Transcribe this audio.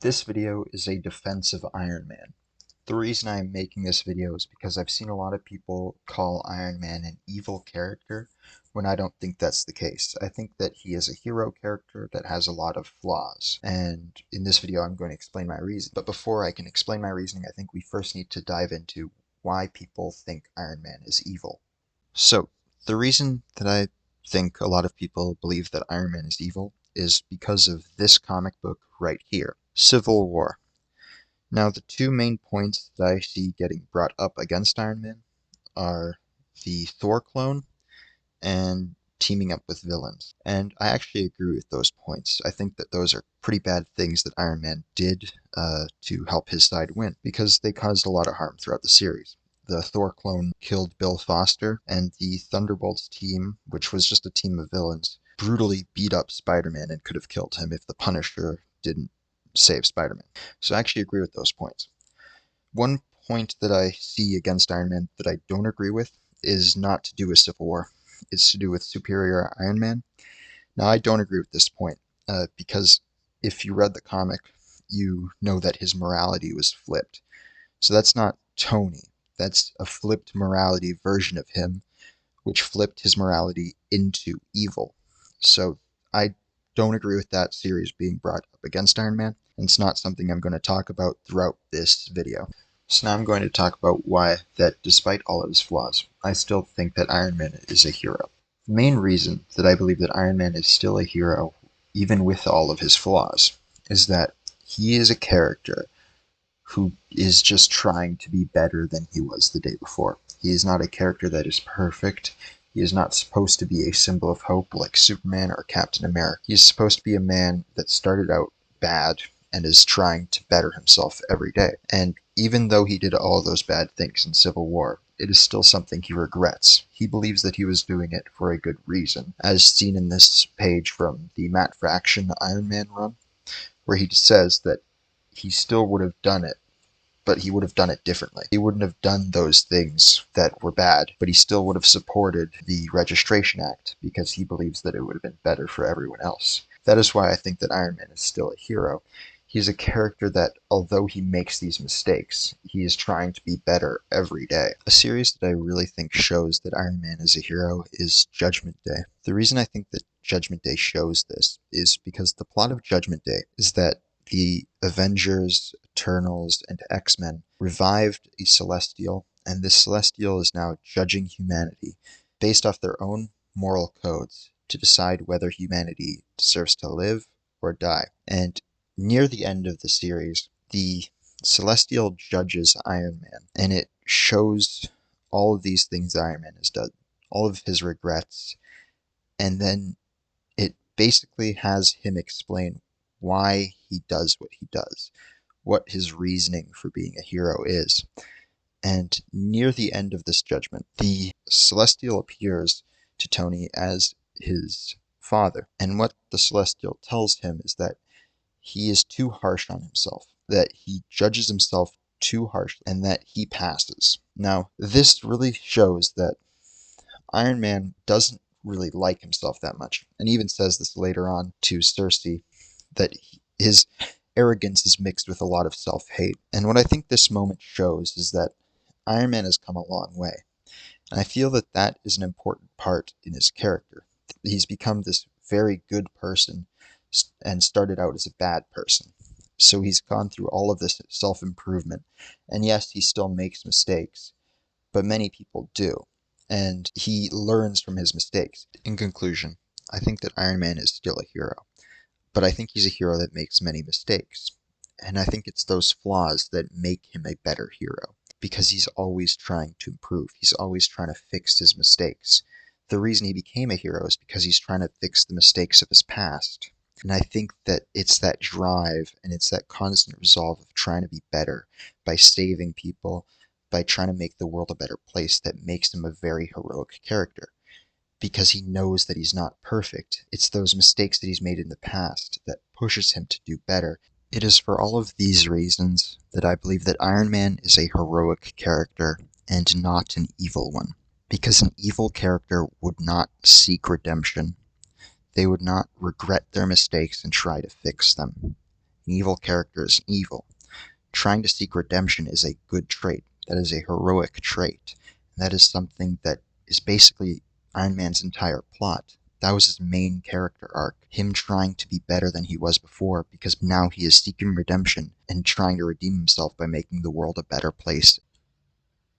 This video is a defense of Iron Man. The reason I'm making this video is because I've seen a lot of people call Iron Man an evil character when I don't think that's the case. I think that he is a hero character that has a lot of flaws, and in this video I'm going to explain my reason. But before I can explain my reasoning, I think we first need to dive into why people think Iron Man is evil. So, the reason that I think a lot of people believe that Iron Man is evil is because of this comic book right here, Civil War. Now, the two main points that I see getting brought up against Iron Man are the Thor clone and teaming up with villains. And I actually agree with those points. I think that those are pretty bad things that Iron Man did to help his side win, because they caused a lot of harm throughout the series. The Thor clone killed Bill Foster, and the Thunderbolts team, which was just a team of villains, brutally beat up Spider-Man and could have killed him if the Punisher didn't save Spider-Man. So I actually agree with those points. One point that I see against Iron Man that I don't agree with is not to do with Civil War. It's to do with Superior Iron Man. Now, I don't agree with this point, because if you read the comic, you know that his morality was flipped. So that's not Tony. That's a flipped morality version of him, which flipped his morality into evil. So I don't agree with that series being brought up against Iron Man, and it's not something I'm going to talk about throughout this video. So now I'm going to talk about why that despite all of his flaws, I still think that Iron Man is a hero. The main reason that I believe that Iron Man is still a hero, even with all of his flaws, is that he is a character who is just trying to be better than he was the day before. He is not a character that is perfect. He is not supposed to be a symbol of hope like Superman or Captain America. He is supposed to be a man that started out bad and is trying to better himself every day. And even though he did all those bad things in Civil War, it is still something he regrets. He believes that he was doing it for a good reason, as seen in this page from the Matt Fraction Iron Man run, where he says that he still would have done it, but he would have done it differently. He wouldn't have done those things that were bad, but he still would have supported the Registration Act because he believes that it would have been better for everyone else. That is why I think that Iron Man is still a hero. He's a character that, although he makes these mistakes, he is trying to be better every day. A series that I really think shows that Iron Man is a hero is Judgment Day. The reason I think that Judgment Day shows this is because the plot of Judgment Day is that the Avengers, Eternals, and X-Men revived a Celestial, and this Celestial is now judging humanity based off their own moral codes to decide whether humanity deserves to live or die. And near the end of the series, the Celestial judges Iron Man, and it shows all of these things Iron Man has done, all of his regrets, and then it basically has him explain why he does what he does, what his reasoning for being a hero is. And near the end of this judgment, the Celestial appears to Tony as his father. And what the Celestial tells him is that he is too harsh on himself, that he judges himself too harshly, and that he passes. Now, this really shows that Iron Man doesn't really like himself that much, and even says this later on to Cersei, that his arrogance is mixed with a lot of self-hate. And what I think this moment shows is that Iron Man has come a long way. And I feel that that is an important part in his character. He's become this very good person and started out as a bad person. So he's gone through all of this self-improvement. And yes, he still makes mistakes, but many people do. And he learns from his mistakes. In conclusion, I think that Iron Man is still a hero. But I think he's a hero that makes many mistakes. And I think it's those flaws that make him a better hero, because he's always trying to improve. He's always trying to fix his mistakes. The reason he became a hero is because he's trying to fix the mistakes of his past. And I think that it's that drive and it's that constant resolve of trying to be better by saving people, by trying to make the world a better place, that makes him a very heroic character. Because he knows that he's not perfect. It's those mistakes that he's made in the past that pushes him to do better. It is for all of these reasons that I believe that Iron Man is a heroic character and not an evil one. Because an evil character would not seek redemption. They would not regret their mistakes and try to fix them. An evil character is evil. Trying to seek redemption is a good trait. That is a heroic trait. And that is something that is basically Iron Man's entire plot. That was his main character arc, him trying to be better than he was before, because now he is seeking redemption and trying to redeem himself by making the world a better place